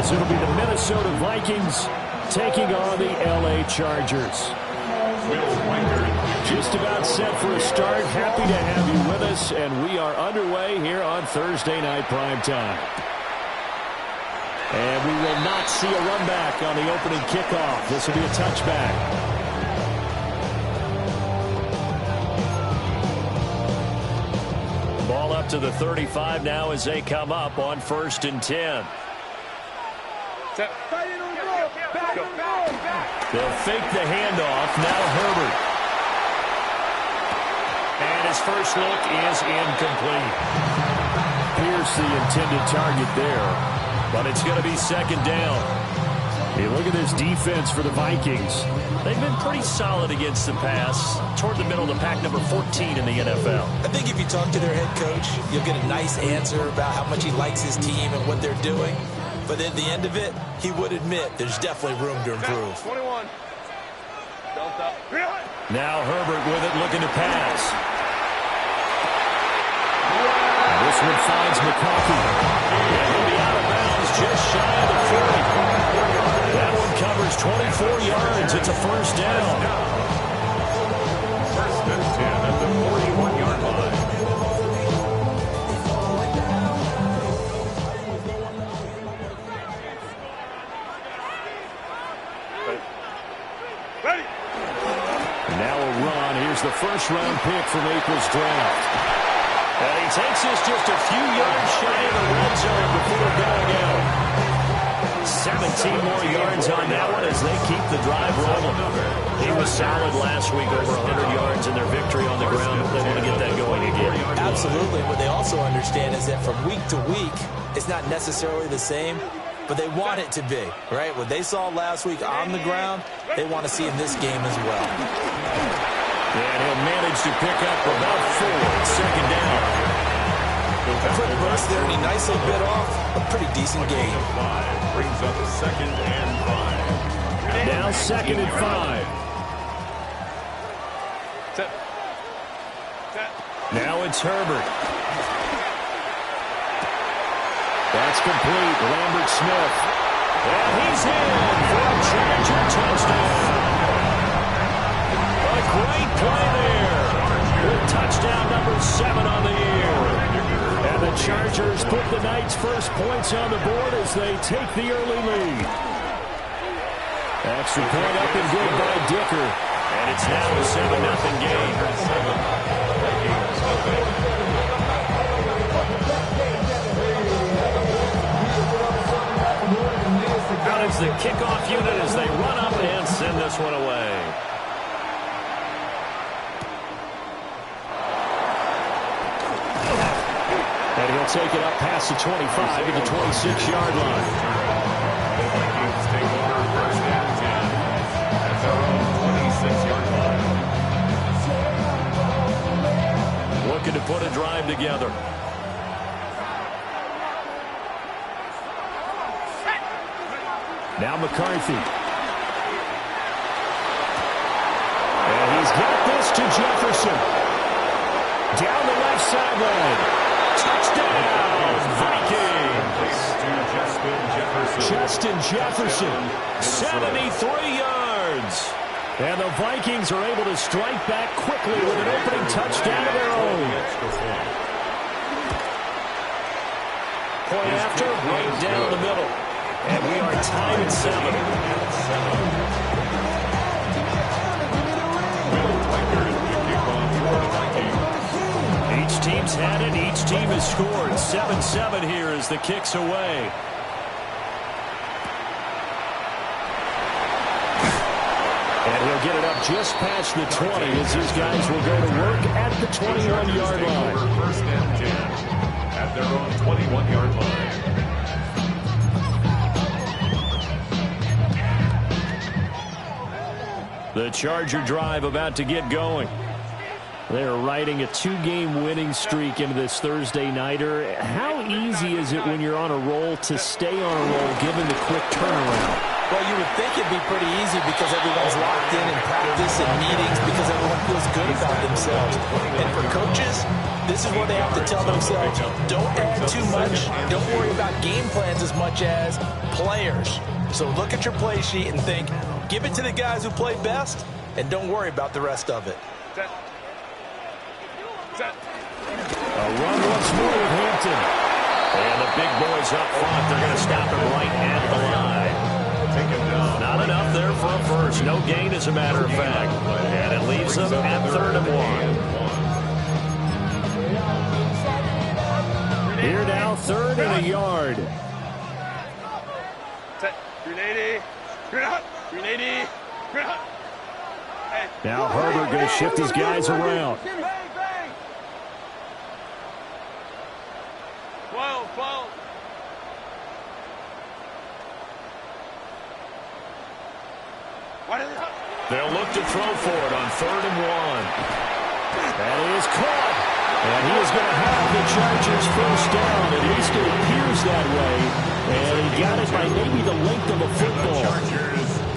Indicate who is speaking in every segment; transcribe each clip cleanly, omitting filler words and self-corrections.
Speaker 1: as it'll be the Minnesota Vikings taking on the LA Chargers. Just about set for a start. Happy to have you with us, and we are underway here on Thursday Night Primetime. And we will not see a run back on the opening kickoff. This will be a touchback. Ball up to the 35 now as they come up on 1st and 10. They'll fake the handoff. Now Herbert. And his first look is incomplete. Pierce the intended target there. But it's going to be 2nd down. Hey, look at this defense for the Vikings. They've been pretty solid against the pass. Toward the middle of the pack, number 14 in the NFL.
Speaker 2: I think if you talk to their head coach, you'll get a nice answer about how much he likes his team and what they're doing. But at the end of it, he would admit there's definitely room to improve.
Speaker 3: 21.
Speaker 1: Now Herbert with it, looking to pass. This one finds McCarthy. And he'll be out of bounds just shy of the 40. That one covers 24 yards. It's a 1st down.
Speaker 3: 1st and 10 at the 41-yard line.
Speaker 1: Now a run. Here's the 1st-round pick from April's draft. And he takes this just a few yards shy of the red zone before going out. 17 more yards on that one as they keep the drive rolling. He was solid last week, over 100 yards in their victory on the ground. They want to get that going again.
Speaker 2: Absolutely. What they also understand is that from week to week, it's not necessarily the same, but they want it to be, right? What they saw last week on the ground, they want to see in this game as well.
Speaker 1: And he'll manage to pick up about 4. 2nd down.
Speaker 2: Quick burst there, and he nicely bit off a pretty decent gain.
Speaker 3: Brings up 2nd and 5.
Speaker 1: Now 2nd and 5. Now it's Herbert. That's complete. Lambert Smith. And he's in for a Charger touchdown. A great play there. With touchdown number 7 on the year. And the Chargers put the night's first points on the board as they take the early lead. Extra point up and good by Dicker. And it's now a 7-0 game. Out is the kickoff unit as they run up and send this one away. And he'll take it up past the 25 to the 26-yard line.
Speaker 3: The Vikings take over 1st and 10 at their own 26-yard line.
Speaker 1: Looking to put a drive together. Now McCarthy. And he's got this to Jefferson. Down the left sideline. Touchdown, Vikings! Justin Jefferson, 73 yards. And the Vikings are able to strike back quickly with an opening touchdown of their own. Point after, right down the middle. And we are tied at 7. Each team's had it. Each team has scored. 7-7 here as the kick's away. And he'll get it up just past the 20 as these guys will go to work at the 21-yard line.
Speaker 3: 1st and 10 at their own 21-yard line.
Speaker 1: The Charger drive about to get going. They're riding a 2-game winning streak into this Thursday nighter. How easy is it when you're on a roll to stay on a roll given the quick turnaround?
Speaker 2: Well, you would think it'd be pretty easy because everyone's locked in practice and meetings because everyone feels good about themselves. And for coaches, This is where they have to tell themselves, don't add too much. Don't worry about game plans as much as players. So look at your play sheet and think, give it to the guys who play best, and don't worry about the rest of it.
Speaker 3: Set. Set.
Speaker 1: A run once more with Hampton. And the big boys up front, they're going to stop him right at the line.
Speaker 3: Take him down.
Speaker 1: Not enough there for a first. No gain, as a matter of fact. And it leaves them at 3rd and 1. Here now, 3rd and a yard.
Speaker 3: Set. 380. 380.
Speaker 1: Now Herbert going to shift his guys around.
Speaker 3: 12.
Speaker 1: They'll look to throw for it on 3rd and 1. That is caught. And he is going to have the Chargers first down. At least it appears that way. And he got it by maybe the length of a football.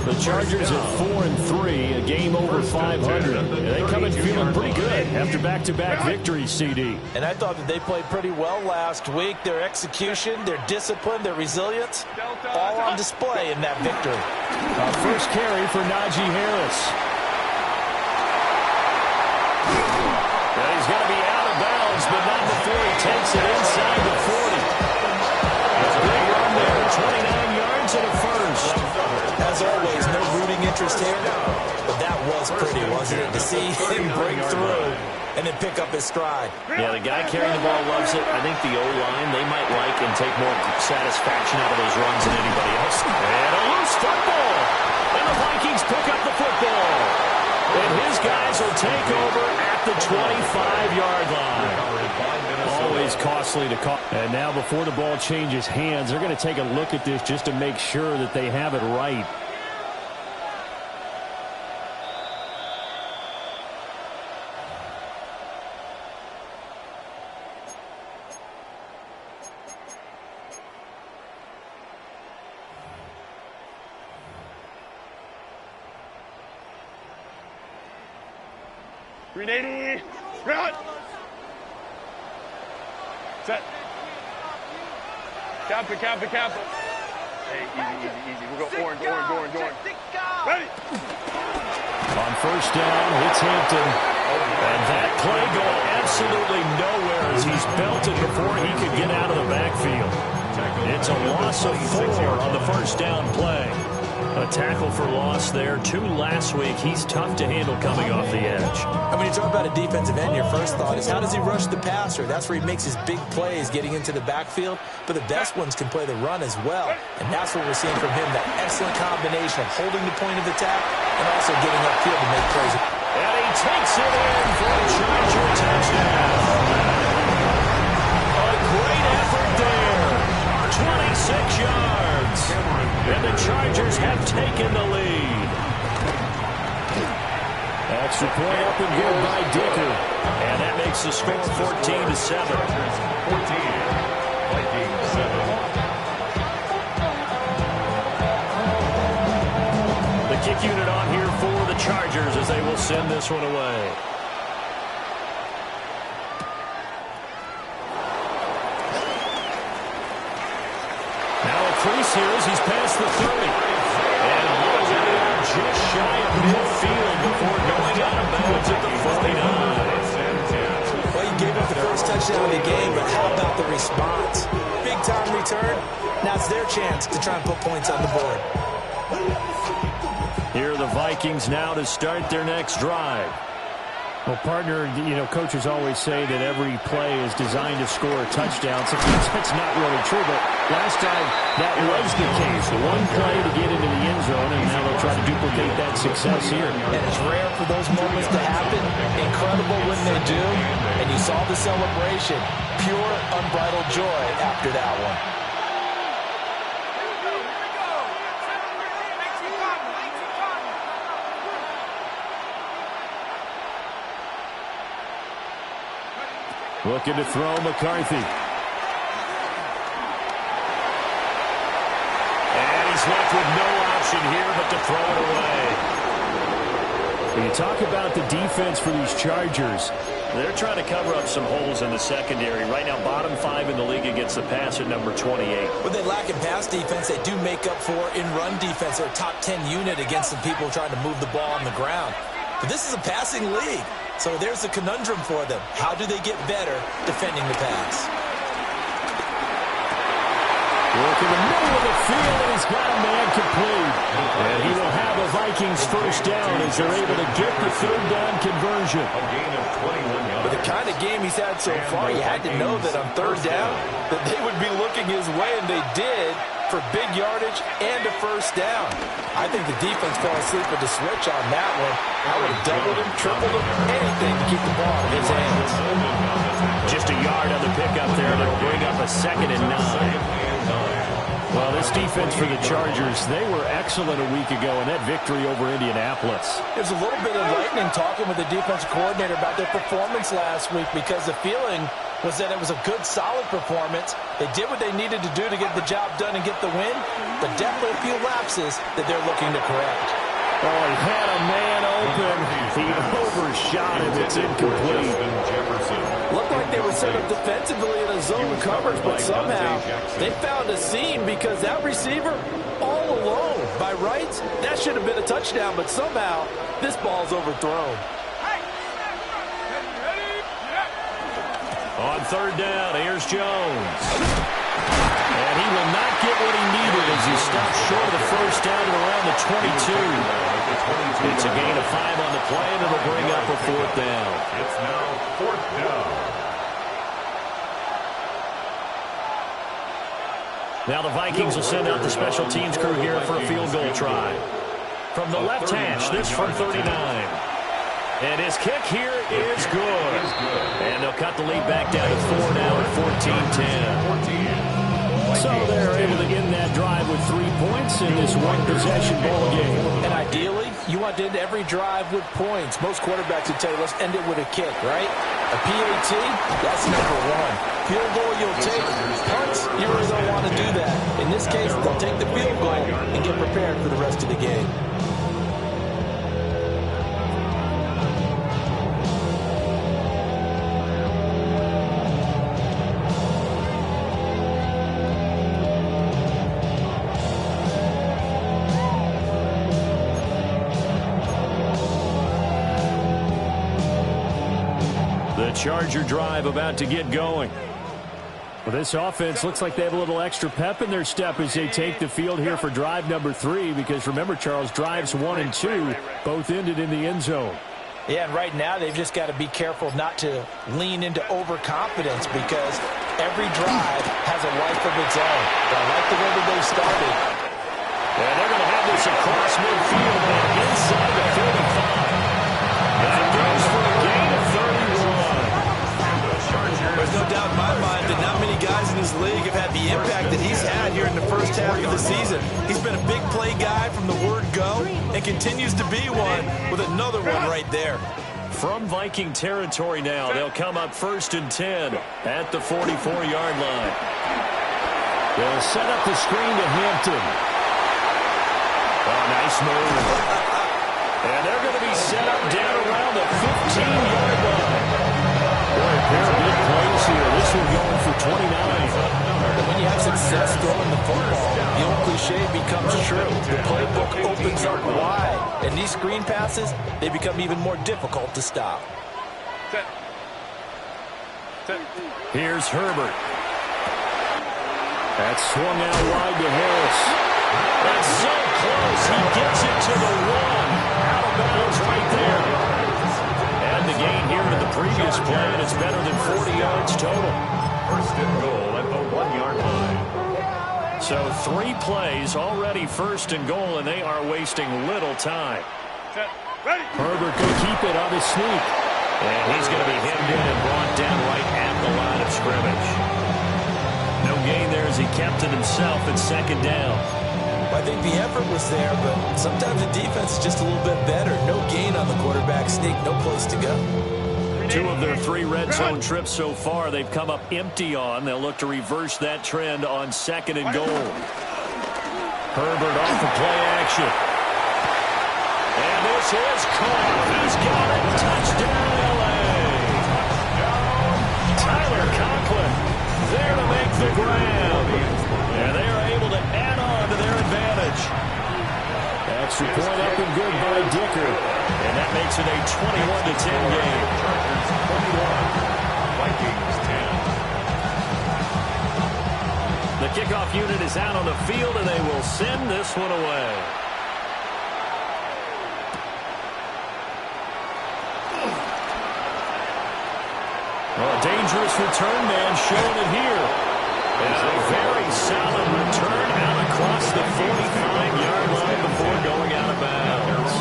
Speaker 1: The Chargers at 4-3, a game over 500. And they come in feeling pretty good after back-to-back victories, CD.
Speaker 2: And I thought that they played pretty well last week. Their execution, their discipline, their resilience, all on display in that victory.
Speaker 1: First carry for Najee Harris. And he's going to be out of bounds, but not before he takes it inside the 40. That's a big run there, 29 yards and a first.
Speaker 2: As always, no rooting interest here, but that was pretty, wasn't it? To see him break through and then pick up his stride.
Speaker 1: Yeah, the guy carrying the ball loves it. I think the O-line, they might like and take more satisfaction out of those runs than anybody else. And a loose football. And the Vikings pick up the football. And his guys will take over at the 25-yard line. Always costly to call. And now before the ball changes hands, they're going to take a look at this just to make sure that they have it right.
Speaker 3: .380. Run. Set. Cap it. Hey, easy. We'll go orange. Ready.
Speaker 1: On first down, it's Hampton. And that play going absolutely nowhere as he's belted before he could get out of the backfield. It's a loss of 4 on the first down play. A tackle for loss there. 2 last week. He's tough to handle coming off the edge.
Speaker 2: And when you talk about a defensive end, your first thought is how does he rush the passer? That's where he makes his big plays getting into the backfield. But the best ones can play the run as well. And that's what we're seeing from him, that excellent combination of holding the point of attack and also getting upfield to make plays.
Speaker 1: And he takes it in for a Charger touchdown. A great effort there. 26 yards. And the Chargers have taken the lead. Extra point up and good by Dicker. And that makes the score 14-7.
Speaker 3: 14. Vikings 7.
Speaker 1: The kick unit on here for the Chargers as they will send this one away. Crease here as he's past the 30. And just shy of midfield before going out of bounds at the 49.
Speaker 2: Well, you gave up the first touchdown of the game, but how about the response? Big-time return. Now it's their chance to try and put points on the board.
Speaker 1: Here are the Vikings now to start their next drive. Well, partner, coaches always say that every play is designed to score a touchdown. Sometimes that's not really true, but last time that was the case. One play to get into the end zone, and now they'll try to duplicate that success here.
Speaker 2: And it's rare for those moments to happen. Incredible when they do. And you saw the celebration. Pure, unbridled joy after that one.
Speaker 1: Looking to throw McCarthy. And he's left with no option here but to throw it away. When you talk about the defense for these Chargers, they're trying to cover up some holes in the secondary. Right now, bottom 5 in the league against the pass at number 28.
Speaker 2: When they lack in pass defense, they do make up for in run defense. They're a top 10 unit against some people trying to move the ball on the ground. But this is a passing league, so there's a conundrum for them. How do they get better defending the pass?
Speaker 1: Work in the middle of the field, and he's got a man complete. And he will have a Vikings first down as they're able to get the third down conversion.
Speaker 3: A gain of 21 yards.
Speaker 2: With the kind of game he's had so far, you had to know that on third down that they would be looking his way, and they did, for big yardage and a first down. I think the defense fell asleep with the switch on that one. I would have doubled him, tripled him, anything to keep the ball in his hands.
Speaker 1: Just a yard on the pickup there, and it'll bring up a 2nd and 9. Well, this defense for the Chargers, they were excellent a week ago in that victory over Indianapolis.
Speaker 2: There's a little bit of lightning talking with the defensive coordinator about their performance last week, because the feeling was that it was a good, solid performance. They did what they needed to do to get the job done and get the win, but definitely a few lapses that they're looking to correct.
Speaker 1: Oh, he had a man open. He overshot him. It's incomplete.
Speaker 2: Looked like they were set up defensively in a zone coverage, but somehow they found a seam because that receiver all alone. By rights, that should have been a touchdown, but somehow this ball's overthrown.
Speaker 1: On third down, here's Jones. And he will not get what he needed as he stopped short of the first down at around the 22. It's a gain of 5 on the play, and it'll bring up a 4th down.
Speaker 3: It's now 4th down.
Speaker 1: Now the Vikings will send out the special teams crew here for a field goal try. From the left hash, this from 39. And his kick here is good. And they'll cut the lead back down to 4 now at 14-10. So they're able to end that drive with 3 points in this one-possession ball game.
Speaker 2: And ideally, you want to end every drive with points. Most quarterbacks would tell you, let's end it with a kick, right? A PAT, that's number 1. Field goal you'll take. Punts, you really don't want to do that. In this case, they'll take the field goal and get prepared for the rest of the game.
Speaker 1: Charger drive about to get going. Well, this offense looks like they have a little extra pep in their step as they take the field here for drive number 3, because remember, Charles, drives 1 and 2 both ended in the end zone.
Speaker 2: Yeah, and right now they've just got to be careful not to lean into overconfidence, because every drive has a life of its own. I like the way that they started.
Speaker 1: And they're going to have this across midfield and inside the 35. That goes for a gain of 31.
Speaker 2: There's no doubt in my mind that not many guys in this league have had the impact that he's had here in the first half of the season. He's been a big play guy from the word go and continues to be one with another one right there.
Speaker 1: From Viking territory now, they'll come up 1st and 10 at the 44-yard line. They'll set up the screen to Hampton. Oh, nice move. And they're going to be set up down around the 15-yard line. Boy, a pair of big plays here. This one going for 29.
Speaker 2: When you have success throwing the football, the old cliche becomes true. The playbook opens up wide. And these screen passes, they become even more difficult to stop.
Speaker 1: Here's Herbert. That's swung out wide to Harris. That's so close. He gets it to the 1. Out of bounds right there. And the gain here to the previous play, and it's better than 40 yards total.
Speaker 3: 1st and goal at the 1-yard line.
Speaker 1: So 3 plays already 1st and goal, and they are wasting little time. Herbert can keep it on his sneak. And he's going to be hemmed in and brought down right at the line of scrimmage. No gain there as he kept it himself at 2nd down.
Speaker 2: I think the effort was there, but sometimes the defense is just a little bit better. No gain on the quarterback sneak, no place to go.
Speaker 1: 2 of their 3 red zone trips so far they've come up empty on. They'll look to reverse that trend on 2nd and goal. Herbert off the play action. And this is caught. He's got it. Touchdown, L.A. Tyler Conklin there to make the grab. And they are able to add on to their advantage. Extra point up and good by Dicker. And that makes it a 21-10 game.
Speaker 3: Vikings 10.
Speaker 1: The kickoff unit is out on the field, and they will send this one away. Well, a dangerous return man showing it here. And a very solid return out across the 45-yard line before going out of bounds.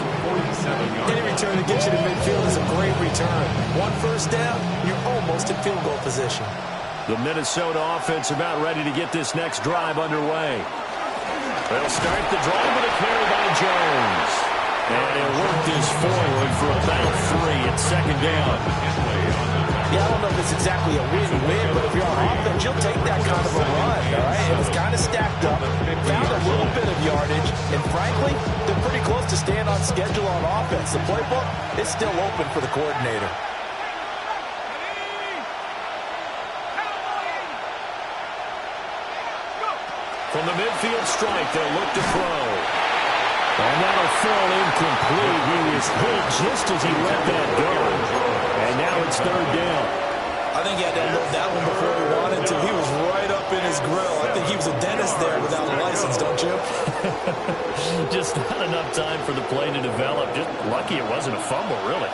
Speaker 2: Any return that gets you to midfield is a great return. One first down, you're almost in field goal position.
Speaker 1: The Minnesota offense about ready to get this next drive underway. They'll start the drive with a carry by Jones. And he'll work this forward for about 3 at second down.
Speaker 2: Yeah, I don't know if it's exactly a win-win, but if you're on offense, you'll take that kind of a run, all right? It was kind of stacked up, found a little bit of yardage, and frankly, they're pretty close to staying on schedule on offense. The playbook is still open for the coordinator.
Speaker 1: From the midfield strike, they'll look to throw. And that'll fall incomplete. He was hit just as he let that go. And now it's third down.
Speaker 2: I think he had to unload that one before he wanted to. He was right up in his grill. I think he was a dentist there without a license, don't you?
Speaker 1: Just not enough time for the play to develop. Just lucky it wasn't a fumble, really.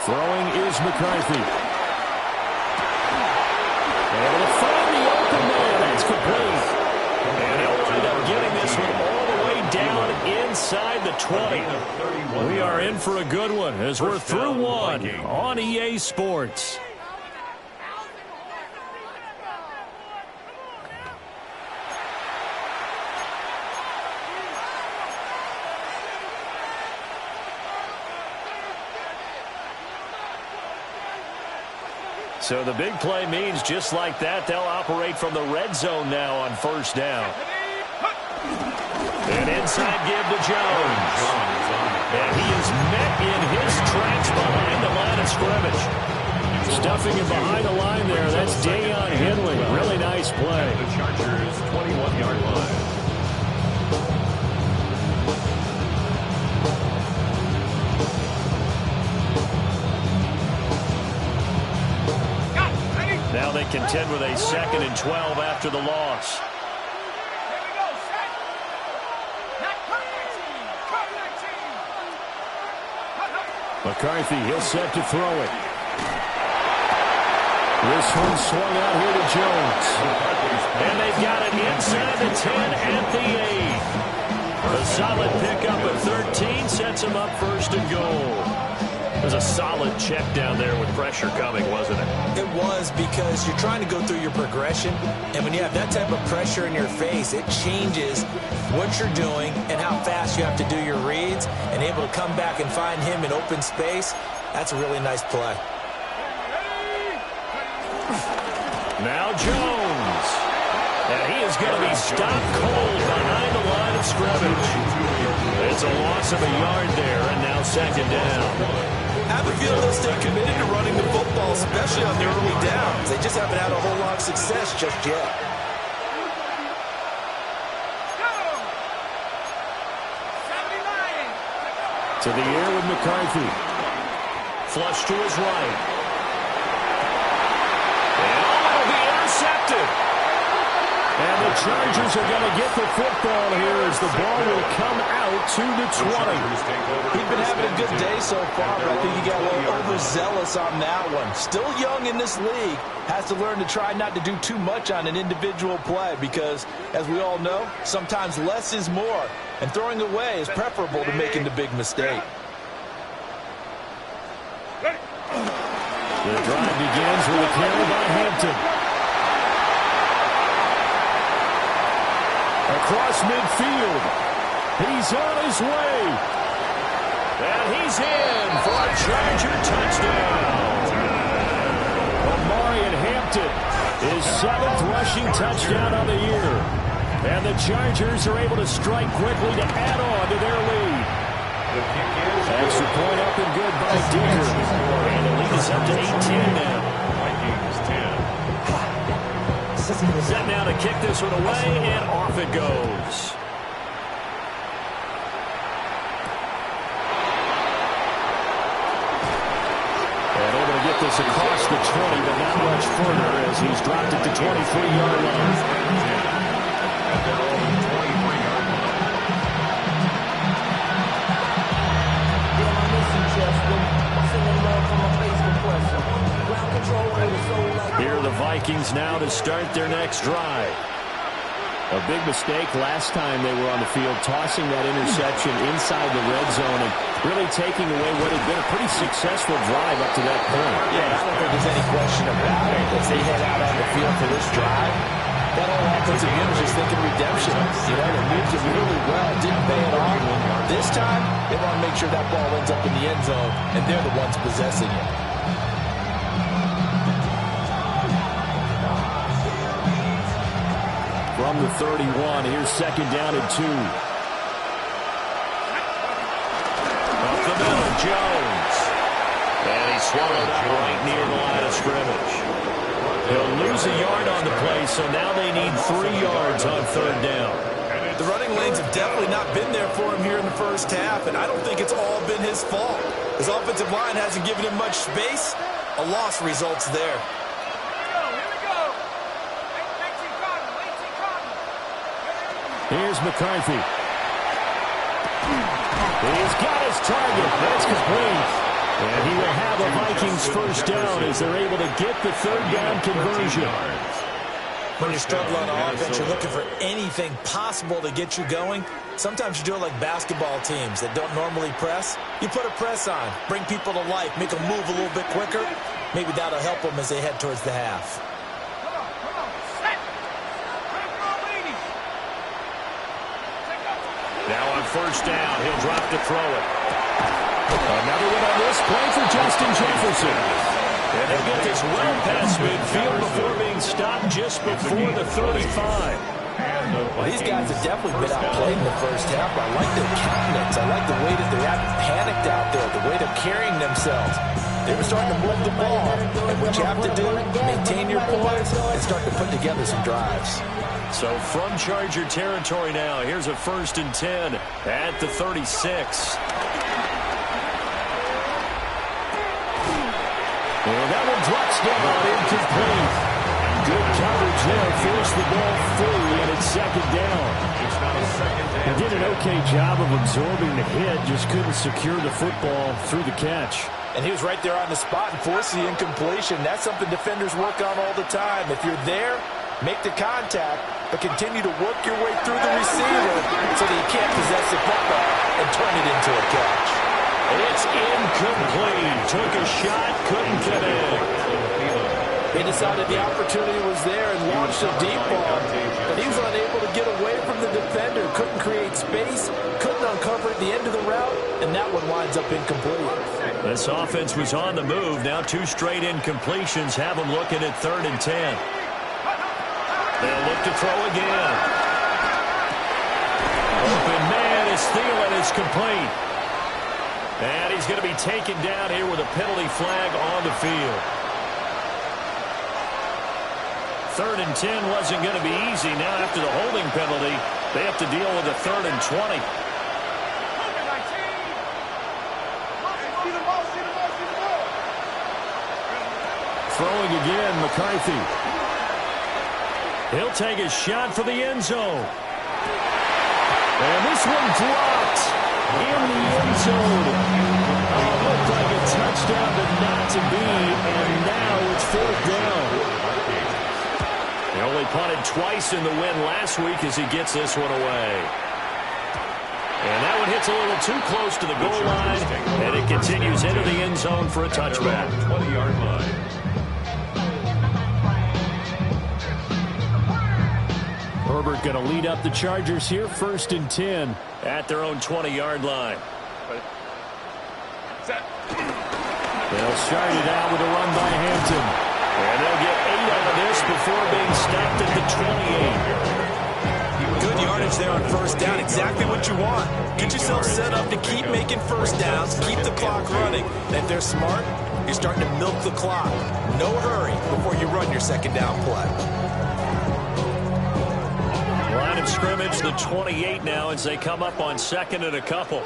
Speaker 1: Throwing is McCarthy. Able to find the open man. That's complete. And he'll wind up getting this one all the way down inside the 20. We are in for a good one as we're through one on EA Sports. So the big play means just like that, they'll operate from the red zone now on first down. An inside give to Jones. And he is met in his tracks behind the line of scrimmage. Stuffing him behind the line there, that's Deion Henley. Really nice play.
Speaker 3: The Chargers' 21-yard line.
Speaker 1: Now they contend with a 2nd and 12 after the loss. McCarthy, he'll set to throw it. This one swung out here to Jones. And they've got it inside the 10 at the 8. A solid pickup at 13 sets him up first and goal. It was a solid check down there with pressure coming, wasn't it?
Speaker 2: It was, because you're trying to go through your progression, and when you have that type of pressure in your face, it changes what you're doing and how fast you have to do your reads, and able to come back and find him in open space. That's a really nice play.
Speaker 1: Now Jones. And he is going to be stopped cold behind the line of scrimmage. It's a loss of a yard there, and now second down.
Speaker 2: I have a feeling they'll stay committed to running the football, especially on the early downs. They just haven't had a whole lot of success just yet.
Speaker 1: To the air with McCarthy. Flush to his right. And it'll be intercepted. And the Chargers are going to get the football here as the ball will come out to the 20.
Speaker 2: He's been having a good day so far, but I think he got a little overzealous on that one. Still young in this league. Has to learn to try not to do too much on an individual play because, as we all know, sometimes less is more. And throwing away is preferable to making the big mistake.
Speaker 1: The drive begins with a carry by Hampton. Across midfield. He's on his way. And he's in for a Charger touchdown. Amari and Hampton His 7th rushing touchdown on the year. And the Chargers are able to strike quickly to add on to their lead. Extra point up and good by Dicker. And the lead is up to 18 now.
Speaker 3: Vikings 10.
Speaker 1: Set now to kick this one away, and off it goes. And able to get this across the 20, but not much further as he's dropped it to 23-yard line.
Speaker 3: At their own 23-yard line.
Speaker 1: Here are the Vikings now to start their next drive. A big mistake last time they were on the field, tossing that interception inside the red zone and really taking away what had been a pretty successful drive up to that point.
Speaker 2: Yeah, I don't think there's any question about it. As they head out on the field for this drive, that whole offensive unit is just thinking redemption. You know, they moved it really well, didn't pay it off. This time, they want to make sure that ball ends up in the end zone, and they're the ones possessing it.
Speaker 1: From the 31, here's second down and 2. Up the middle, Jones. And he's swallowed up right near the line of scrimmage. He'll lose a yard on the play, so now they need 3 yards on third down.
Speaker 2: The running lanes have definitely not been there for him here in the first half, and I don't think it's all been his fault. His offensive line hasn't given him much space. A loss results there.
Speaker 1: Here's McCarthy. He's got his target. That's complete. And he will have a Vikings first down as they're able to get the third down conversion.
Speaker 2: When you struggle on offense, you're looking for anything possible to get you going. Sometimes you do it like basketball teams that don't normally press. You put a press on, bring people to life, make them move a little bit quicker. Maybe that'll help them as they head towards the half.
Speaker 1: Now on first down, he'll drop to throw it. Another one on this play for Justin Jefferson. And they'll get this well past midfield before being stopped just before the 35.
Speaker 2: Well, these guys have definitely been outplayed in the first half. I like their countenance. I like the way that they haven't panicked out there, the way they're carrying themselves. They were starting to move the ball. And what you have to do, maintain your poise and start to put together some drives.
Speaker 1: So from Charger territory now, here's a 1st and 10 at the 36. And that one drops down, incomplete. Good coverage there, forced the ball free, and it's second down.
Speaker 3: It's now second down.
Speaker 1: He did an okay job of absorbing the hit, just couldn't secure the football through the catch.
Speaker 2: And he was right there on the spot and forced the incompletion. That's something defenders work on all the time. If you're there, make the contact, but continue to work your way through the receiver so that you can't possess the football and turn it into a catch.
Speaker 1: It's incomplete. Took a shot, couldn't get in.
Speaker 2: He decided the opportunity was there and launched a deep ball, but he was unable to get away from the defender. Couldn't create space, couldn't uncover at the end of the route, and that one winds up incomplete.
Speaker 1: This offense was on the move. Now 2 straight incompletions have them looking at 3rd and 10. They'll look to throw again. Open man is Thielen is complete. And he's going to be taken down here with a penalty flag on the field. 3rd and 10 wasn't going to be easy. Now after the holding penalty, they have to deal with a 3rd and 20. Throwing again, McCarthy. He'll take a shot for the end zone. And this one dropped in the end zone. Looked like a touchdown, but not to be. And now it's 4th down. He only punted twice in the win last week as he gets this one away. And that one hits a little too close to the goal line. And it continues into the end zone for a touchback.
Speaker 3: 20-yard line.
Speaker 1: Herbert going to lead up the Chargers here, 1st and 10 at their own 20-yard line. They'll start it out with a run by Hampton. And they'll get 8 out of this before being stopped at the 28.
Speaker 2: Good yardage there on first down. Exactly what you want. Get yourself set up to keep making first downs, keep the clock running. And if they're smart, you're starting to milk the clock. No hurry before you run your second down play.
Speaker 1: Line of scrimmage, the 28 now as they come up on second and a couple.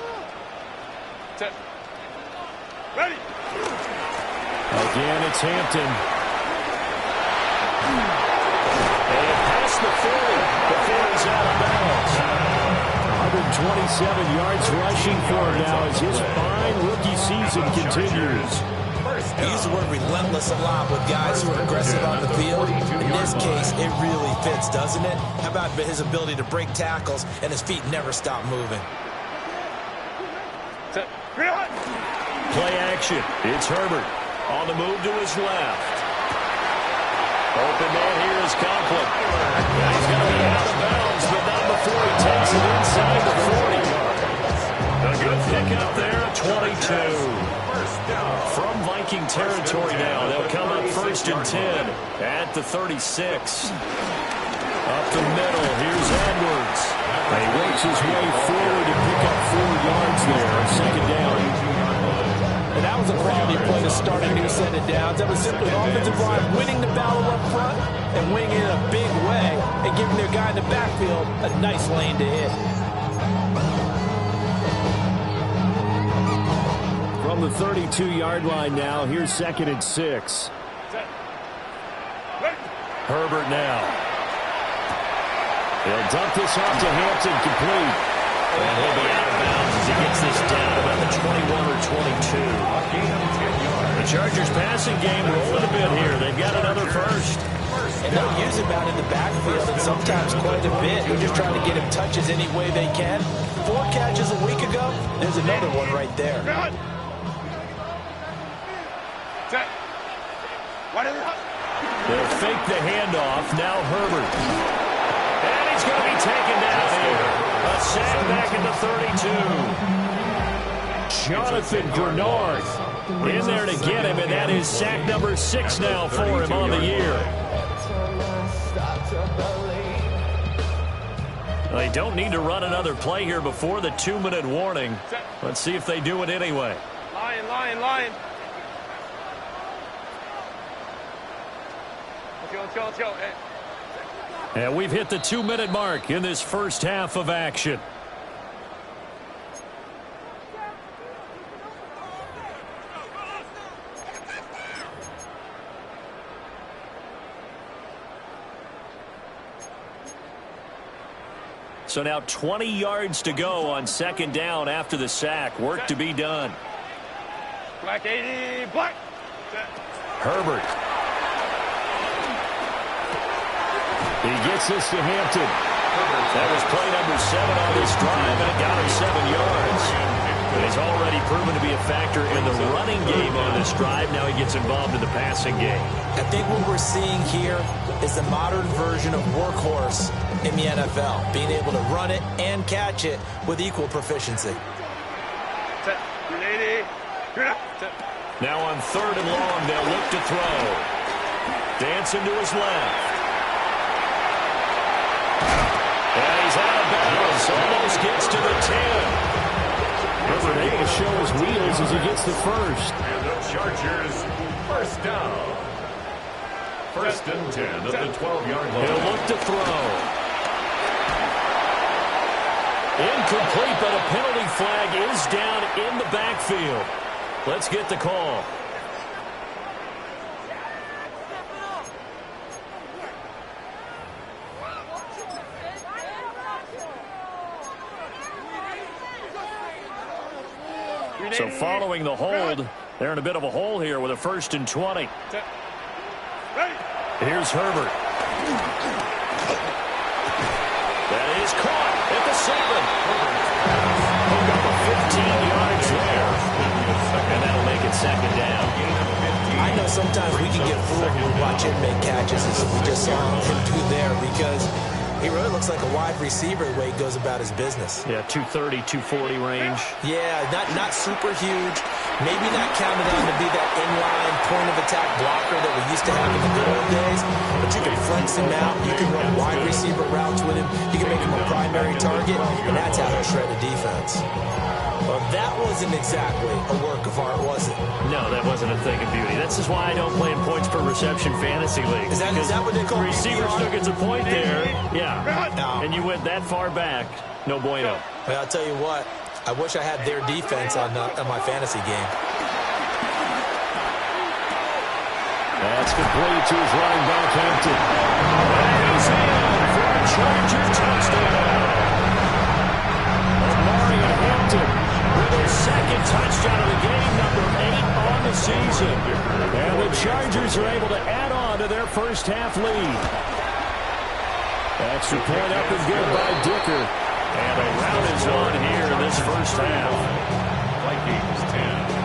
Speaker 3: Set. Ready.
Speaker 1: Again, it's Hampton. They have passed the 40 before he's out of bounds. 127 yards rushing for him now as his fine rookie season continues.
Speaker 2: We use the word relentless a lot with guys who are aggressive on the field. In this case, it really fits, doesn't it? How about his ability to break tackles and his feet never stop moving?
Speaker 3: Set.
Speaker 1: Play action. It's Herbert on the move to his left. Open man here is Conklin. He's going to be out of bounds, but not before he takes it inside the 40. A good pickup there at 22. From Viking territory now, they'll come up first and 10 at the 36. Up the middle, here's Edwards. He works his way forward to pick up 4 yards there on second down.
Speaker 2: And that was a quality play to start a new set of downs. That was simply offensive line winning the battle up front and winning it in a big way and giving their guy in the backfield a nice lane to hit.
Speaker 1: From the 32-yard line now, here's second and 6. Herbert now. He'll dump this off to Hampton, complete. And he'll be out of bounds as he gets this down about the 21 or 22. The Chargers passing game rolling a bit here. They've got another first.
Speaker 2: And they'll use him out in the backfield and sometimes quite a bit. They're just trying to get him touches any way they can. 4 catches a week ago. There's another one right there.
Speaker 1: They'll fake the handoff. Now Herbert. And he's going to be taken down here. A sack back at the 32. Jonathan Grenard in there to get him, and that is sack number 6 now for him on the year. They don't need to run another play here before the 2-minute warning. Let's see if they do it anyway.
Speaker 3: Lion. Let's go.
Speaker 1: And we've hit the 2-minute mark in this first half of action. So now 20 yards to go on second down after the sack. Work to be done.
Speaker 3: Black 80, black.
Speaker 1: Herbert. He gets this to Hampton. That was play number 7 on this drive, and it got him 7 yards. But he's already proven to be a factor in the running game on this drive. Now he gets involved in the passing game.
Speaker 2: I think what we're seeing here is the modern version of workhorse in the NFL, being able to run it and catch it with equal proficiency.
Speaker 1: Now on 3rd and long, they'll look to throw. Dancing to his left. And he's out of bounds. Almost gets to the 10. Herbert able to show his wheels as he gets the first.
Speaker 3: And the Chargers, first down. 1st and 10 at the 12-yard line.
Speaker 1: He'll look to throw. Incomplete, but a penalty flag is down in the backfield. Let's get the call. So following the hold, they're in a bit of a hole here with a 1st and 20. Here's Herbert. That is caught at the 7. Pick up a 15 yards there. And that'll make it second down.
Speaker 2: I know sometimes we can get fooled when we watch him make catches, as we just saw him do there, because He really looks like a wide receiver the way he goes about his business.
Speaker 1: Yeah, 230, 240 range.
Speaker 2: Yeah, not super huge. Maybe not counted on to be that inline point-of-attack blocker that we used to have in the good old days. But you can flex him out. You can run wide receiver routes with him. You can make him a primary target, and that's how he'll shred a defense. Well, that wasn't exactly a work of art, was it?
Speaker 1: No, that wasn't a thing of beauty. This is why I don't play in points per reception fantasy league.
Speaker 2: Is that what they call
Speaker 1: receiver still gets a point there? Yeah.
Speaker 2: No.
Speaker 1: And you went that far back. No bueno.
Speaker 2: Well, I'll tell you what. I wish I had their defense on my fantasy game.
Speaker 1: That's complete to his running back, Hampton. And he's in for a Charger touchdown. Mario Hampton with his second touchdown of the game, number 8 on the season. And the Chargers are able to add on to their first half lead. Extra point up and good by Dicker. And a round is on here in this first half. Vikings 10.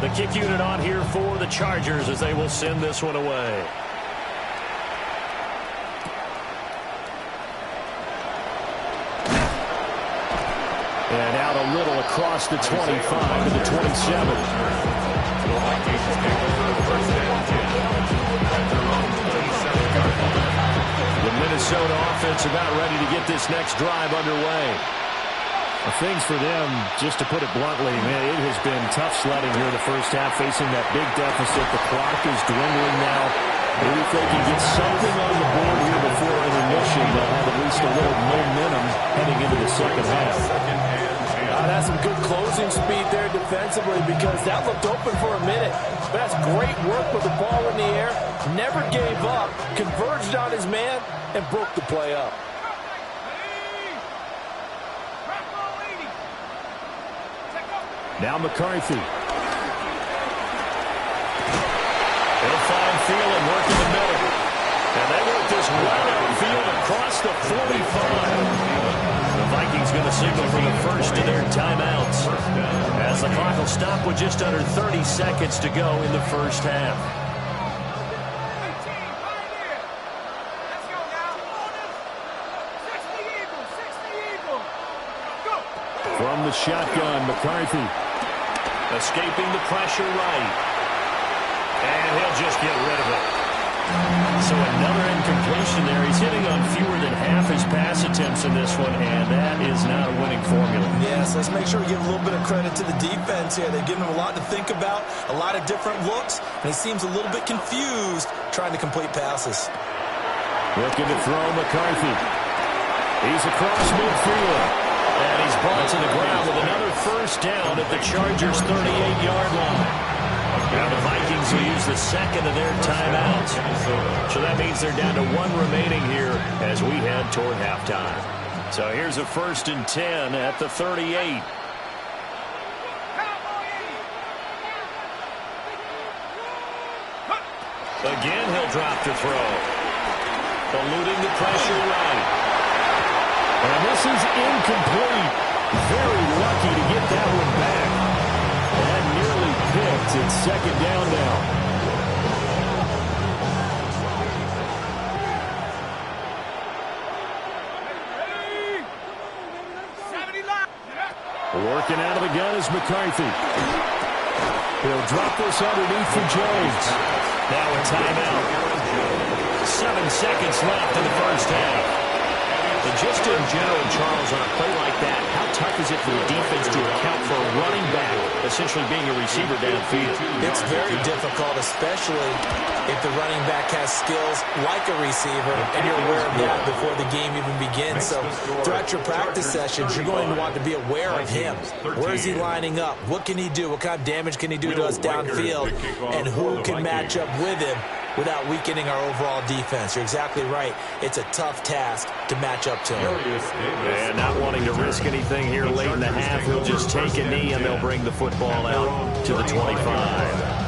Speaker 1: The kick unit on here for the Chargers as they will send this one away. And out a little across the 25 to the 27. The Minnesota offense about ready to get this next drive underway. Things for them, just to put it bluntly, man, it has been tough sledding here in the first half, facing that big deficit. The clock is dwindling now. Maybe if they can get something on the board here before intermission, they'll have at least a little momentum heading into the second half.
Speaker 4: That's some good closing speed there defensively because that looked open for a minute. But that's great work with the ball in the air. Never gave up, converged on his man, and broke the play up.
Speaker 1: Now McCarthy. They'll find Thielen, work in the middle. And they work this right outfield across the 45. The Vikings going to signal for the first of their timeouts, as the clock will stop with just under 30 seconds to go in the first half. From the shotgun, McCarthy escaping the pressure right. And he'll just get rid of it. So another incompletion there. He's hitting on fewer than half his pass attempts in this one, and that is not a winning formula.
Speaker 2: Yes, let's make sure we give a little bit of credit to the defense here. They've given him a lot to think about, a lot of different looks, and he seems a little bit confused trying to complete passes.
Speaker 1: Looking to throw McCarthy. He's across midfield, and he's brought to the ground with another first down at the Chargers' 38-yard line. Now the Vikings will use the second of their timeouts. So that means they're down to 1 remaining here as we head toward halftime. So here's a 1st and 10 at the 38. Again, he'll drop to throw. Eluding the pressure right. And this is incomplete. Very lucky to get that one back. And nearly picked. It's second down now. Working out of the gun is McCarthy. He'll drop this underneath for Jones. Now a timeout. 7 seconds left in the first half. And just in general, Charles, on a play like that, how tough is it for the defense to account for a running back essentially being a receiver downfield?
Speaker 2: It's very difficult, especially if the running back has skills like a receiver, and you're aware of that before the game even begins. So throughout your practice sessions, you're going to want to be aware of him. Where is he lining up? What can he do? What kind of damage can he do to us downfield? And who can match up with him without weakening our overall defense? You're exactly right. It's a tough task to match up to him.
Speaker 1: And not wanting to risk anything here late in the half, he'll just take a knee and they'll bring the football out to the 25.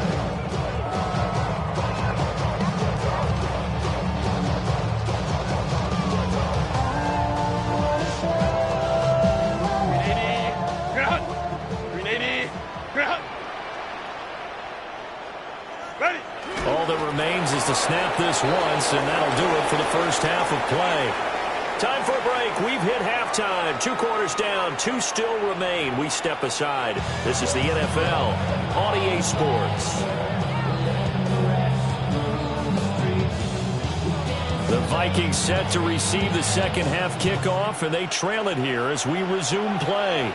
Speaker 1: All that that remains is to snap this once, and that'll do it for the first half of play. Time for a break. We've hit halftime. 2 quarters down, 2 still remain. We step aside. This is the NFL on EA Sports. The Vikings set to receive the second half kickoff, and they trail it here as we resume play.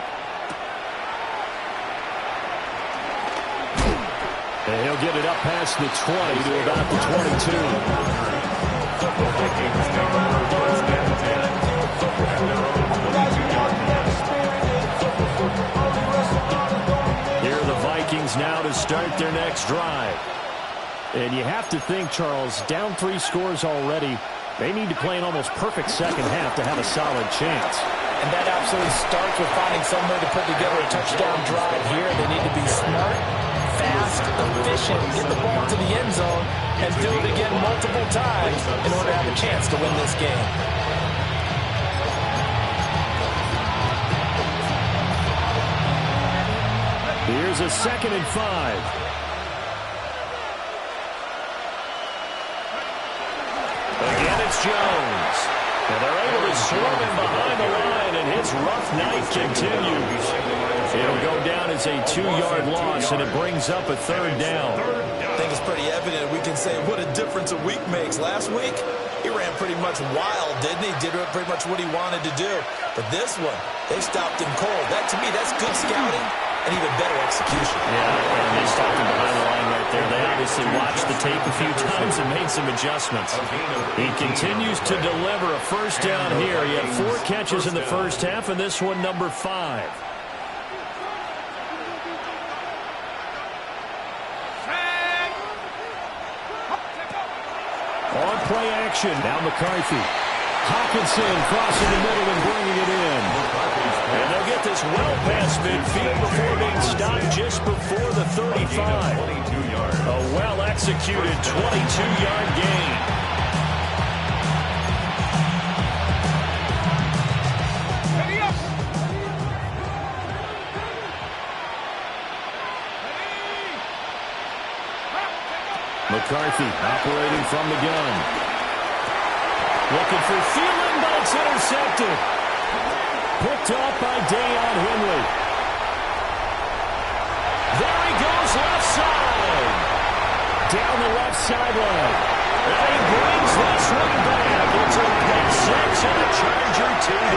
Speaker 1: And he'll get it up past the 20 to about the 22. Here are the Vikings now to start their next drive. And you have to think, Charles, down 3 scores already, they need to play an almost perfect second half to have a solid chance.
Speaker 2: And that absolutely starts with finding some way to put together a touchdown drive here. They need to be smart, fast, efficient, get the ball to the end zone, and do it again multiple times in order to have a chance to win this game.
Speaker 1: Here's a 2nd and 5. Again, it's Jones. And they're able to swarm him behind the line, and his rough night continues. It'll go down as a 2-yard loss, and it brings up a 3rd down.
Speaker 2: I think it's pretty evident. We can say what a difference a week makes. Last week, he ran pretty much wild, didn't he? Did pretty much what he wanted to do. But this one, they stopped him cold. That, to me, that's good scouting and even better execution.
Speaker 1: Yeah, and they stopped him behind the line right there. They obviously watched the tape a few times and made some adjustments. He continues to deliver a first down here. He had 4 catches in the first half, and this one number 5. On play action, now McCarthy. Hawkinson crossing the middle and bringing it in. And they'll get this well past midfield before being stopped just before the 35. A well-executed 22-yard gain. McCarthy operating from the gun. Looking for Thielen, but it's intercepted. Picked off by Deion Henley. There he goes, left side. Down the left sideline. And he brings this one back. It's a pick 6 and a Charger TD.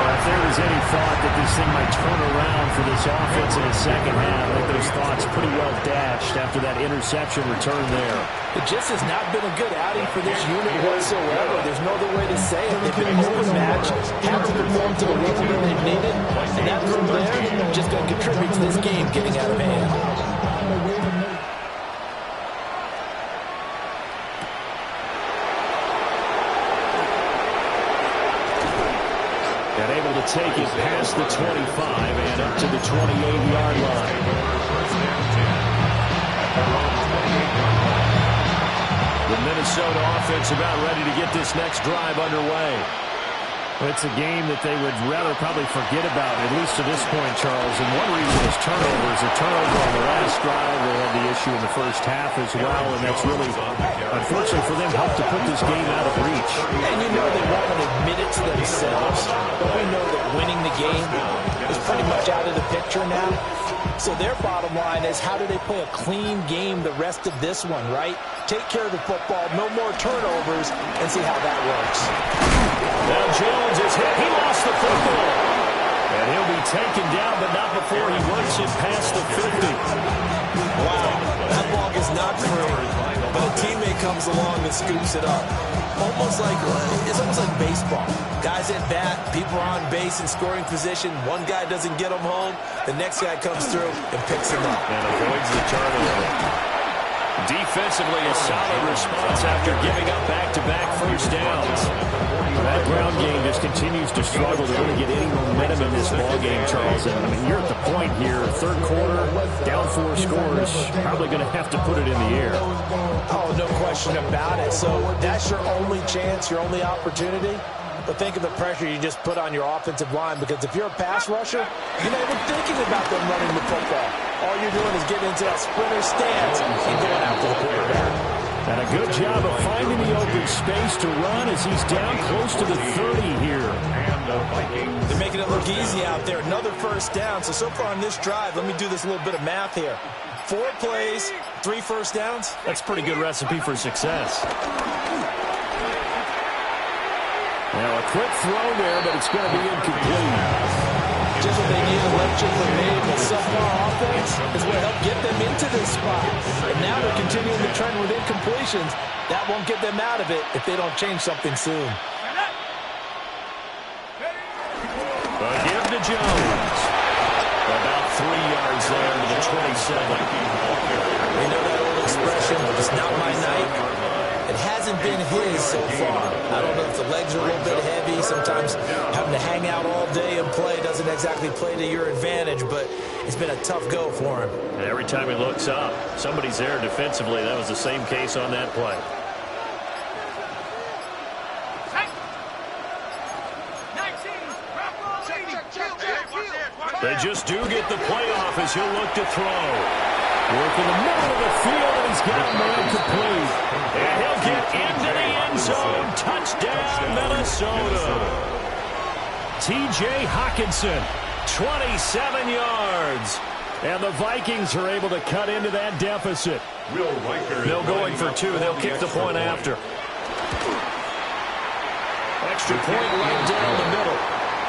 Speaker 1: If there was any thought that this thing might turn around for this offense in the second half, I think those thoughts pretty well dashed after that interception return there.
Speaker 2: It just has not been a good outing for this unit whatsoever. There's no other way to say it. They've been overmatched, had to perform to the level that they've needed, and that from there just going to contribute to this game getting out of hand.
Speaker 1: And able to take it past the 25 and up to the 28-yard line. The Minnesota offense about ready to get this next drive underway. It's a game that they would rather probably forget about, at least to this point, Charles. And one reason is turnovers. A turnover on the last drive. They had the issue in the first half as well, and that's really, unfortunately for them, helped to put this game out of reach.
Speaker 2: And you know they won't admit it to themselves, but we know that winning the game is pretty much out of the picture now. So their bottom line is, how do they play a clean game the rest of this one, right? Take care of the football, no more turnovers, and see how that works.
Speaker 1: Now Jones is hit. He lost the football. And he'll be taken down, but not before he works it past the 50.
Speaker 2: Wow, that ball is not free, but a teammate comes along and scoops it up. It's almost like baseball. Guys at bat, people are on base in scoring position. One guy doesn't get them home. The next guy comes through and picks him up.
Speaker 1: And avoids the turnover. Defensively, a solid response after giving up back-to-back first downs. That ground game just continues to struggle to really get any momentum in this ballgame, Charles. And, I mean, you're at the point here, third quarter, down 4 scores, probably going to have to put it in the air.
Speaker 2: Oh, no question about it. So that's your only chance, your only opportunity. But think of the pressure you just put on your offensive line, because if you're a pass rusher, you're not even thinking about them running the football. All you're doing is getting into that sprinter stance and going after the quarterback.
Speaker 1: And a good job of finding the open space to run as he's down close to the 30 here.
Speaker 3: And the Vikings.
Speaker 2: They're making it look easy out there. Another first down. So far on this drive, let me do this little bit of math here. 4 plays, 3 first downs.
Speaker 1: That's a pretty good recipe for success. Now a quick throw there, but it's going to be incomplete.
Speaker 2: Just what they need, electric grenade, but subpar offense is what helped get them into this spot. And now they're continuing the trend with incompletions. That won't get them out of it if they don't change something soon.
Speaker 1: A give to Jones. About 3 yards there to the 27.
Speaker 2: You know that old expression, it's not my night. It hasn't been his so far. I don't know if the legs are a little bit heavy. Sometimes having to hang out all day and play doesn't exactly play to your advantage, but it's been a tough go for him.
Speaker 1: And every time he looks up, somebody's there defensively. That was the same case on that play. They just do get the playoff as he'll look to throw. Work in the middle of the field, and he's got a man complete. And he'll get into the end zone. Touchdown, Minnesota. T.J. Hockenson, 27 yards. And the Vikings are able to cut into that deficit. They'll go in for 2. They'll kick the point after. Extra point right down the middle.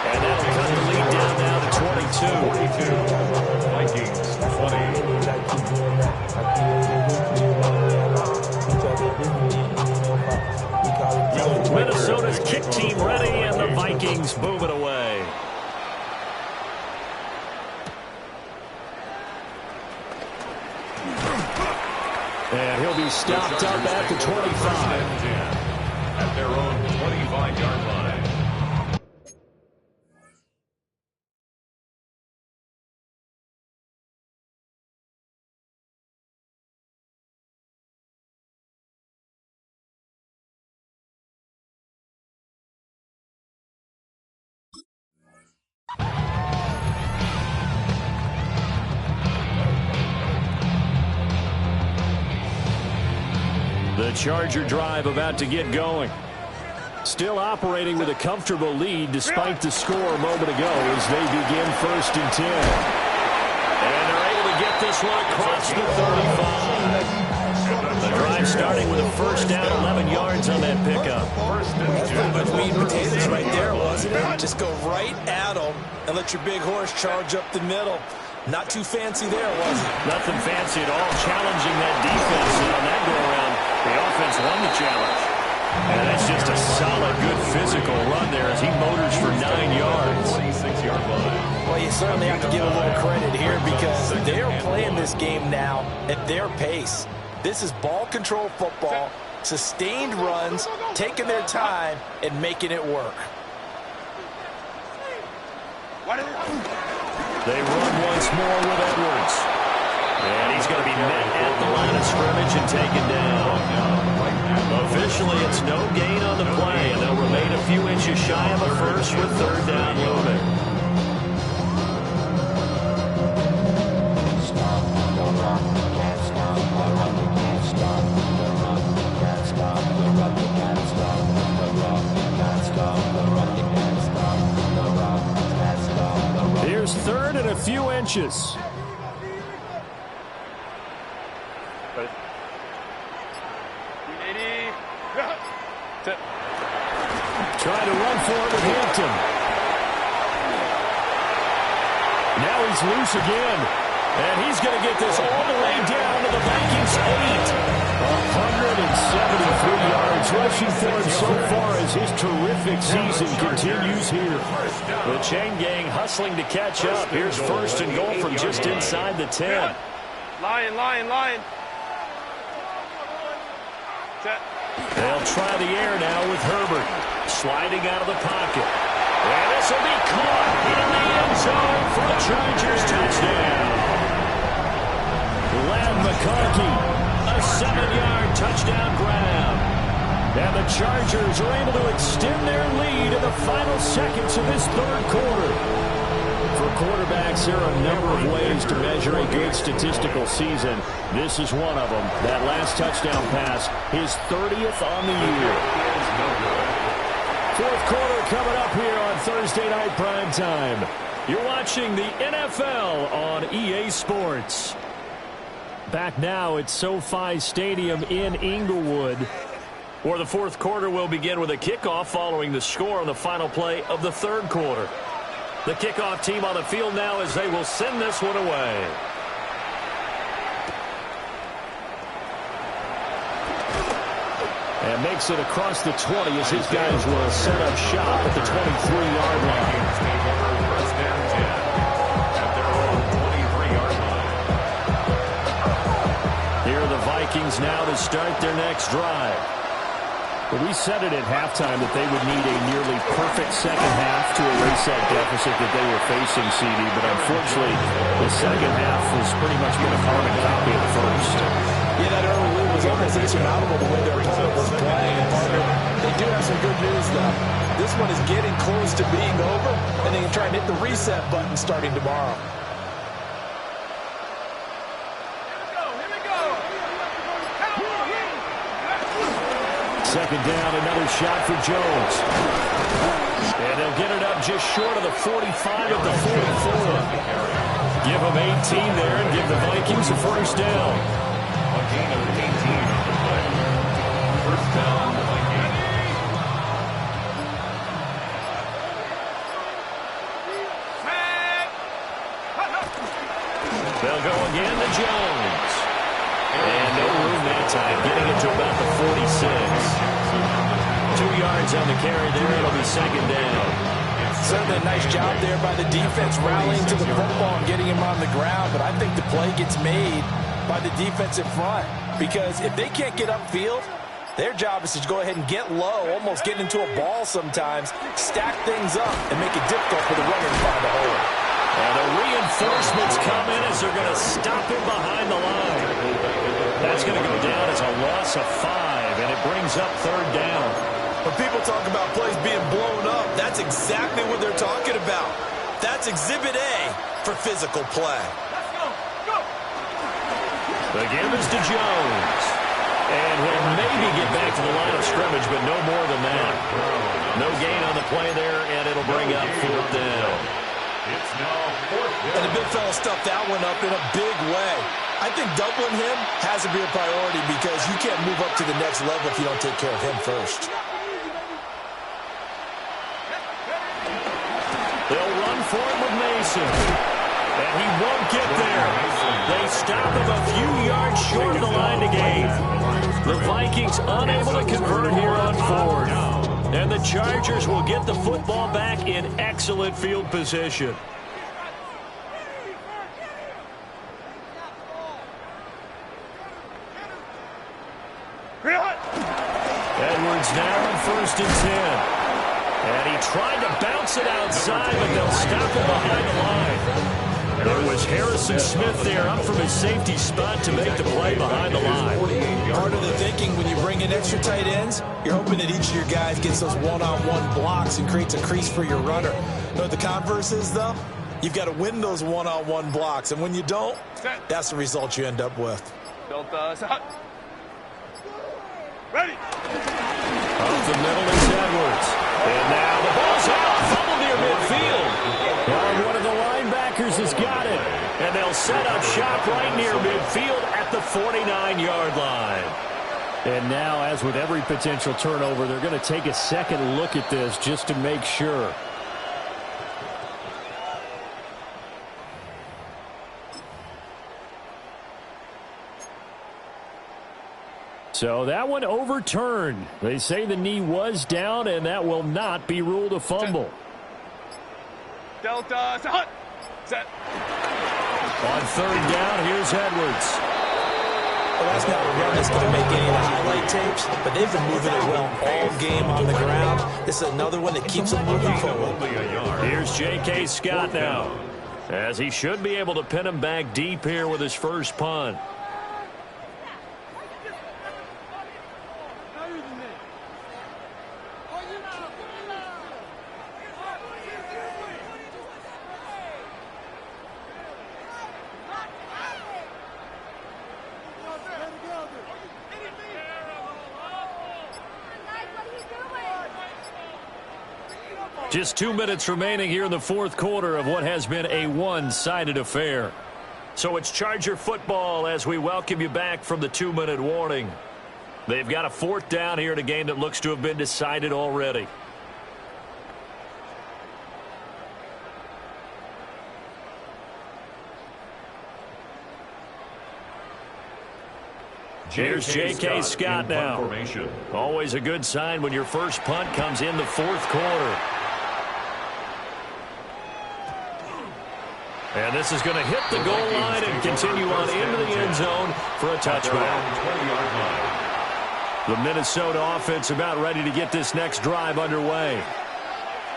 Speaker 1: And that'll cut the lead down now to 22.
Speaker 3: 42. Vikings 20.
Speaker 1: Minnesota's kick team ready, and the Vikings move it away. And he'll be stopped up at the 25.
Speaker 3: At their own 25-yard line.
Speaker 1: The Charger drive about to get going. Still operating with a comfortable lead despite the score a moment ago as they begin 1st and 10. And they're able to get this one across the 35. The drive starting with a first down, 11 yards on that pickup.
Speaker 2: That's pretty much meat and potatoes right there, wasn't it? Just go right at them and let your big horse charge up the middle. Not too fancy there, was it?
Speaker 1: Nothing fancy at all, challenging that defense. And on that go-around, the offense won the challenge. And that's just a solid, good physical run there as he motors for 9 yards.
Speaker 3: 26-yard line.
Speaker 2: Well, you certainly have to give a little credit here because they're playing this game now at their pace. This is ball control football, sustained runs, taking their time, and making it work.
Speaker 1: They run once more with Edwards. And he's going to be met at the line of scrimmage and taken down. Officially, it's no gain on the play, and they'll remain a few inches shy of a first with 3rd down looming. Here's 3rd and a few inches. Trying to run for it with Hampton. Now he's loose again. And he's going to get this all the way down to the Vikings 8. 173 yards rushing for him so far as his terrific season continues here. The chain gang hustling to catch up. Here's 1st and goal from just inside the 10.
Speaker 5: Lion.
Speaker 1: They'll try the air now with Herbert. Sliding out of the pocket. And this will be caught in the end zone for a Chargers touchdown. Lamb McConkey, a 7-yard touchdown grab. And the Chargers are able to extend their lead in the final seconds of this 3rd quarter. For quarterbacks, there are a number of ways to measure a good statistical season. This is one of them. That last touchdown pass, his 30th on the year. Fourth quarter coming up here on Thursday Night Primetime. You're watching the NFL on EA Sports. Back now at SoFi Stadium in Inglewood.
Speaker 6: Or the fourth quarter will begin with a kickoff following the score on the final play of the third quarter. The kickoff team on the field now as they will send this one away.
Speaker 1: And makes it across the 20 as his guys will set up shop at the 23-yard line.
Speaker 3: First down 10 at their own 23-yard line.
Speaker 1: Here are the Vikings now to start their next drive. But we said it at halftime that they would need a nearly perfect second half to erase that deficit that they were facing, CD. But unfortunately, the second half has pretty much been a carbon copy of the first.
Speaker 2: Yeah, that early lead was almost insurmountable the way their opponent was playing. And partner, they do have some good news, though. This one is getting close to being over, and they can try and hit the reset button starting tomorrow.
Speaker 1: Second down, another shot for Jones. And they'll get it up just short of the 45 at the 44. Give them 18 there and give the Vikings a first down.
Speaker 3: A gain of 18 on the play. First down, the Vikings.
Speaker 1: They'll go again to Jones. And no room that time, getting it to about the 46. 2 yards on the carry there. It'll be second down.
Speaker 2: Certainly a nice job there by the defense rallying to the football and getting him on the ground. But I think the play gets made by the defensive front. Because if they can't get upfield, their job is to go ahead and get low, almost get into a ball sometimes, stack things up, and make it difficult for the runner to find a hole.
Speaker 1: And the reinforcements come in as they're going to stop him behind the line. That's going to go down as a loss of 5, and it brings up third down.
Speaker 7: When people talk about plays being blown up, that's exactly what they're talking about. That's Exhibit A for physical play.
Speaker 1: The give is to Jones. And he'll maybe get back to the line of scrimmage, but no more than that. No gain on the play there, and it'll bring up fourth down.
Speaker 3: It's now fourth down.
Speaker 2: And the big fella stuffed that one up in a big way. I think doubling him has to be a priority because you can't move up to the next level if you don't take care of him first.
Speaker 1: They'll run for it with Mason. And he won't get there. They stop him a few yards short of the line to gain. The Vikings unable to convert here on fourth. And the Chargers will get the football back in excellent field position. Edwards now on 1st and 10. And he tried to bounce it outside, but they'll stop him behind the line. There was Harrison Smith there up from his safety spot to make the play behind the line.
Speaker 2: Part of the thinking when you bring in extra tight ends, you're hoping that each of your guys gets those one-on-one blocks and creates a crease for your runner. You know what the converse is, though? You've got to win those one-on-one blocks, and when you don't, that's the result you end up with.
Speaker 5: Ready.
Speaker 1: Off the middle is Edwards. And now the ball's out. Fumble near midfield. And one of the linebackers has got it. And they'll set up shop right near midfield at the 49-yard line. And now, as with every potential turnover, they're going to take a second look at this just to make sure. So that one overturned. They say the knee was down, and that will not be ruled a fumble.
Speaker 5: Delta, set.
Speaker 1: On third down, here's Edwards.
Speaker 2: Well, that's not a run that's going to make any of the highlight tapes, but they've been moving it well all game on the ground. This is another one that keeps them moving forward.
Speaker 1: Here's J.K. Scott now, as he should be able to pin him back deep here with his first punt.
Speaker 6: Just 2 minutes remaining here in the fourth quarter of what has been a one-sided affair. So it's Charger football as we welcome you back from the 2-minute warning. They've got a fourth down here in a game that looks to have been decided already. Here's J.K. Scott now. Always a good sign when your first punt comes in the fourth quarter. And this is going to hit the goal line and continue on into the end zone for a touchback. The Minnesota offense about ready to get this next drive underway.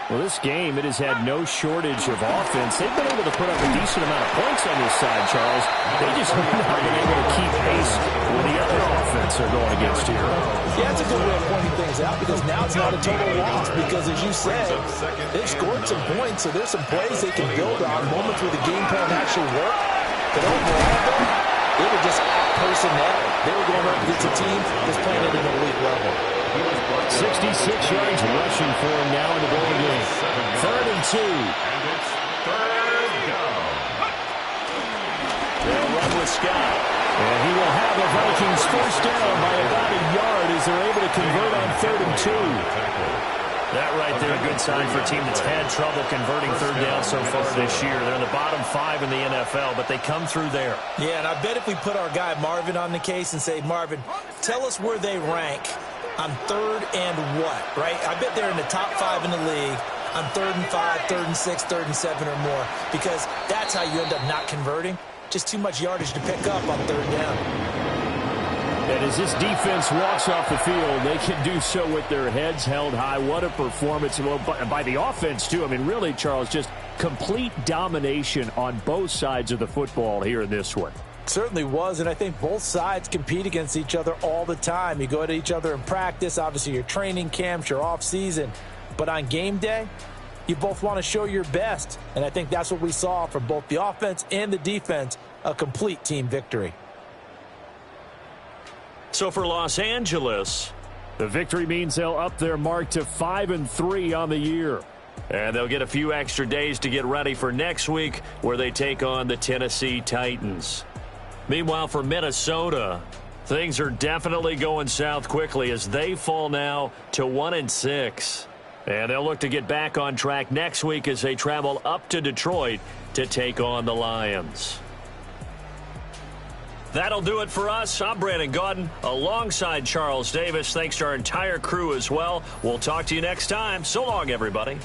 Speaker 1: Well, this game, it has had no shortage of offense. They've been able to put up a decent amount of points on this side, Charles. They just have not been able to keep pace with the other offense they're going against here.
Speaker 2: Yeah, it's a good way of pointing things out because now it's not a total loss because, as you said, they've scored some points, so there's some plays they can build on, moments where the game plan actually worked. But overall, though, they were just out-personnel. They were going up against a team that's playing at an elite level.
Speaker 1: 66 yards rushing for him now in the ball game. 3rd and 2.
Speaker 6: They'll run with Scott.
Speaker 1: And he will have the Vikings first down by about a yard as they're able to convert on 3rd and 2.
Speaker 6: That right there, a good sign for a team that's had trouble converting third down so far this year. They're in the bottom 5 in the NFL, but they come through there.
Speaker 2: Yeah, and I bet if we put our guy Marvin on the case and say, Marvin, tell us where they rank on 3rd and what, right? I bet they're in the top 5 in the league on 3rd and 5, 3rd and 6, 3rd and 7 or more, because that's how you end up not converting. Just too much yardage to pick up on 3rd down.
Speaker 1: And as this defense walks off the field, they can do so with their heads held high. What a performance by the offense, too. I mean, really, Charles, just complete domination on both sides of the football here in this one.
Speaker 2: Certainly was, and I think both sides compete against each other all the time. You go at each other in practice, obviously your training camps, your off-season. But on game day, you both want to show your best. And I think that's what we saw from both the offense and the defense, a complete team victory.
Speaker 6: So for Los Angeles,
Speaker 1: the victory means they'll up their mark to 5-3 on the year.
Speaker 6: And they'll get a few extra days to get ready for next week where they take on the Tennessee Titans. Meanwhile, for Minnesota, things are definitely going south quickly as they fall now to 1-6. And they'll look to get back on track next week as they travel up to Detroit to take on the Lions. That'll do it for us. I'm Brandon Gaudin alongside Charles Davis. Thanks to our entire crew as well. We'll talk to you next time. So long, everybody.